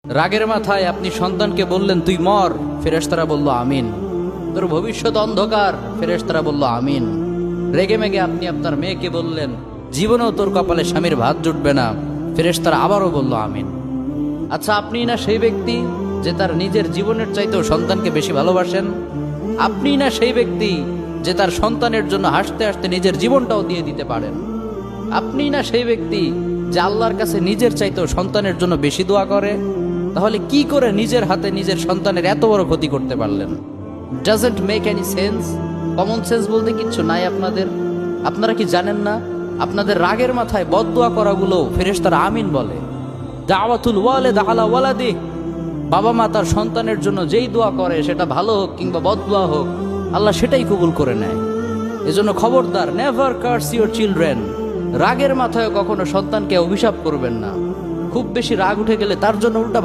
রাগের মাথায় আপনি সন্তানকে বললেন তুই মর, ফেরেশতারা বলল আমিন। তোর ভবিষ্যৎ অন্ধকার, ফেরেশতারা বলল আমিন। রেগে মেগে আপনি আপনার মেয়েকে বললেন জীবনেও তোর কপালে স্বামীর ভাত জুটবে না, ফেরেশতারা আবারও বলল আমিন। আচ্ছা, আপনি না সেই ব্যক্তি যে তার নিজের জীবনের চাইতেও সন্তানকে বেশি ভালোবাসেন? আপনি না সেই ব্যক্তি যে তার সন্তানের জন্য হাসতে হাসতে নিজের জীবনটাও দিয়ে দিতে পারেন? আপনি না সেই ব্যক্তি যে আল্লাহর কাছে নিজের চাইতেও সন্তানের জন্য বেশি দোয়া করে? তাহলে কি করে নিজের হাতে নিজের সন্তানের এত বড় ক্ষতি করতে পারলেন? Doesn't make any sense. Common sense বলতে কিচ্ছু নাই আপনাদের? আপনারা কি জানেন না আপনাদের রাগের মাথায় বদদোয়া করাগুলো ফেরেশতারা আমিন বলে? দাওয়াতুল ওয়ালিদ আলা ওয়ালাদি, বাবা মা তার সন্তানের জন্য যেই দোয়া করে সেটা ভালো হোক কিংবা বদদোয়া হোক, আল্লাহ সেটাই কবুল করে নেয়। এজন্য খবরদার, নেভার কার্স ইউর চিলড্রেন। রাগের মাথায় কখনো সন্তানকে অভিশাপ করবেন না। খুব বেশি রাগ উঠে গেলে তার জন্য উল্টা